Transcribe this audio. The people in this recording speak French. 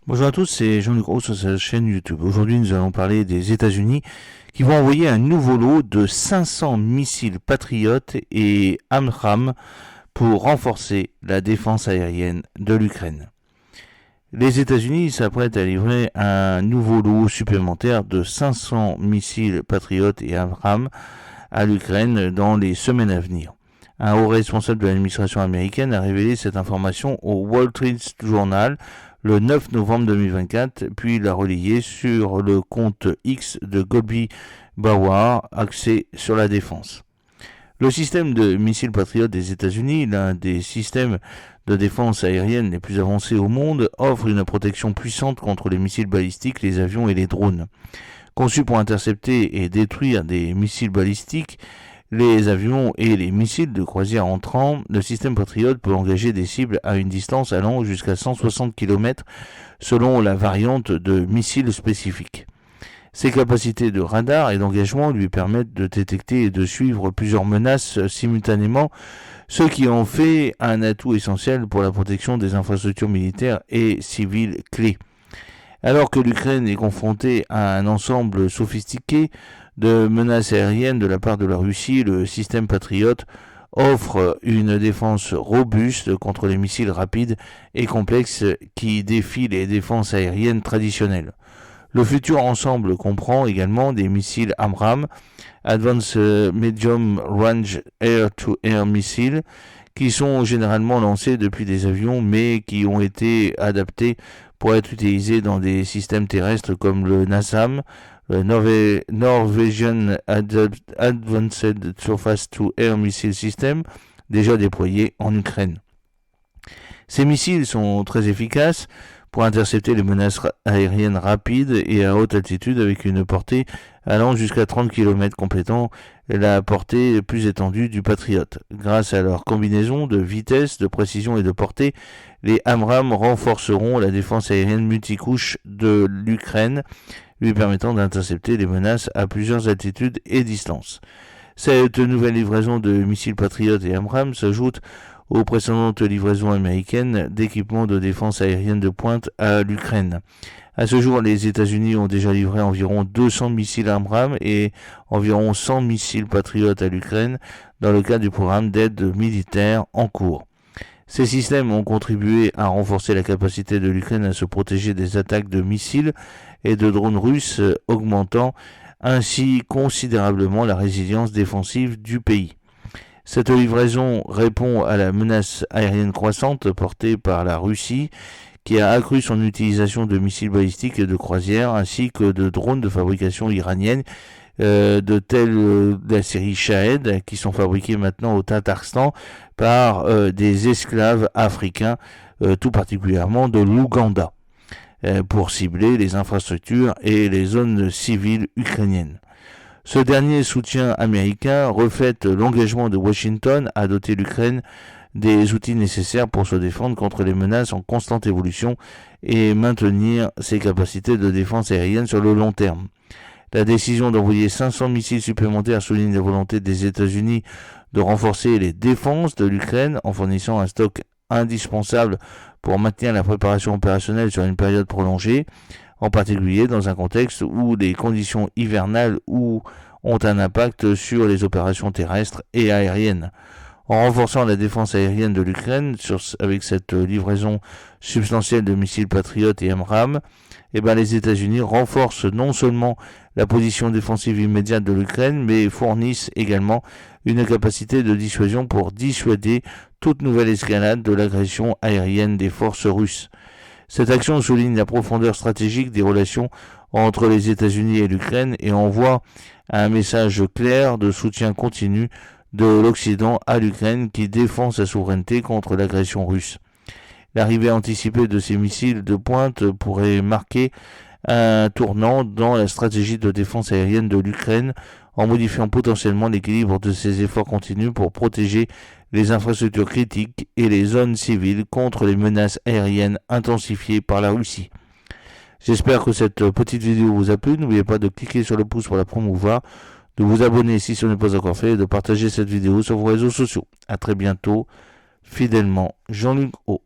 Bonjour à tous, c'est Jean-Luc Roux sur sa chaîne YouTube. Aujourd'hui, nous allons parler des États-Unis qui vont envoyer un nouveau lot de 500 missiles Patriot et AMRAAM pour renforcer la défense aérienne de l'Ukraine. Les États-Unis s'apprêtent à livrer un nouveau lot supplémentaire de 500 missiles Patriot et AMRAAM à l'Ukraine dans les semaines à venir. Un haut responsable de l'administration américaine a révélé cette information au Wall Street Journal le 9 novembre 2024, puis l'a relayé sur le compte X de Gobi Bawar, axé sur la défense. Le système de missiles Patriot des États-Unis, l'un des systèmes de défense aérienne les plus avancés au monde, offre une protection puissante contre les missiles balistiques, les avions et les drones. Conçu pour intercepter et détruire des missiles balistiques, les avions et les missiles de croisière entrants, le système Patriot peut engager des cibles à une distance allant jusqu'à 160 km selon la variante de missile spécifique. Ses capacités de radar et d'engagement lui permettent de détecter et de suivre plusieurs menaces simultanément, ce qui en fait un atout essentiel pour la protection des infrastructures militaires et civiles clés. Alors que l'Ukraine est confrontée à un ensemble sophistiqué de menaces aériennes de la part de la Russie, le système Patriot offre une défense robuste contre les missiles rapides et complexes qui défient les défenses aériennes traditionnelles. Le futur ensemble comprend également des missiles AMRAAM, Advanced Medium Range Air-to-Air Missiles, qui sont généralement lancés depuis des avions mais qui ont été adaptés pour être utilisés dans des systèmes terrestres comme le NASAM, le Norwegian Advanced Surface-to-Air Missile System, déjà déployé en Ukraine. Ces missiles sont très efficaces pour intercepter les menaces aériennes rapides et à haute altitude avec une portée allant jusqu'à 30 km, complétant la portée plus étendue du Patriot. Grâce à leur combinaison de vitesse, de précision et de portée, les AMRAAM renforceront la défense aérienne multicouche de l'Ukraine, lui permettant d'intercepter les menaces à plusieurs altitudes et distances. Cette nouvelle livraison de missiles Patriot et AMRAAM s'ajoute aux précédentes livraisons américaines d'équipements de défense aérienne de pointe à l'Ukraine. À ce jour, les États-Unis ont déjà livré environ 200 missiles AMRAAM et environ 100 missiles Patriot à l'Ukraine dans le cadre du programme d'aide militaire en cours. Ces systèmes ont contribué à renforcer la capacité de l'Ukraine à se protéger des attaques de missiles et de drones russes, augmentant ainsi considérablement la résilience défensive du pays. Cette livraison répond à la menace aérienne croissante portée par la Russie, qui a accru son utilisation de missiles balistiques et de croisière, ainsi que de drones de fabrication iranienne, de la série Shahed, qui sont fabriqués maintenant au Tatarstan par des esclaves africains, tout particulièrement de l'Ouganda, pour cibler les infrastructures et les zones civiles ukrainiennes. Ce dernier soutien américain reflète l'engagement de Washington à doter l'Ukraine des outils nécessaires pour se défendre contre les menaces en constante évolution et maintenir ses capacités de défense aérienne sur le long terme. La décision d'envoyer 500 missiles supplémentaires souligne la volonté des États-Unis de renforcer les défenses de l'Ukraine en fournissant un stock indispensable pour maintenir la préparation opérationnelle sur une période prolongée, en particulier dans un contexte où les conditions hivernales ont un impact sur les opérations terrestres et aériennes. En renforçant la défense aérienne de l'Ukraine avec cette livraison substantielle de missiles Patriot et AMRAAM, les États-Unis renforcent non seulement la position défensive immédiate de l'Ukraine, mais fournissent également une capacité de dissuasion pour dissuader toute nouvelle escalade de l'agression aérienne des forces russes. Cette action souligne la profondeur stratégique des relations entre les États-Unis et l'Ukraine et envoie un message clair de soutien continu de l'Occident à l'Ukraine qui défend sa souveraineté contre l'agression russe. L'arrivée anticipée de ces missiles de pointe pourrait marquer un tournant dans la stratégie de défense aérienne de l'Ukraine en modifiant potentiellement l'équilibre de ses efforts continus pour protéger les infrastructures critiques et les zones civiles contre les menaces aériennes intensifiées par la Russie. J'espère que cette petite vidéo vous a plu. N'oubliez pas de cliquer sur le pouce pour la promouvoir, de vous abonner si ce n'est pas encore fait et de partager cette vidéo sur vos réseaux sociaux. À très bientôt. Fidèlement, Jean-Luc O.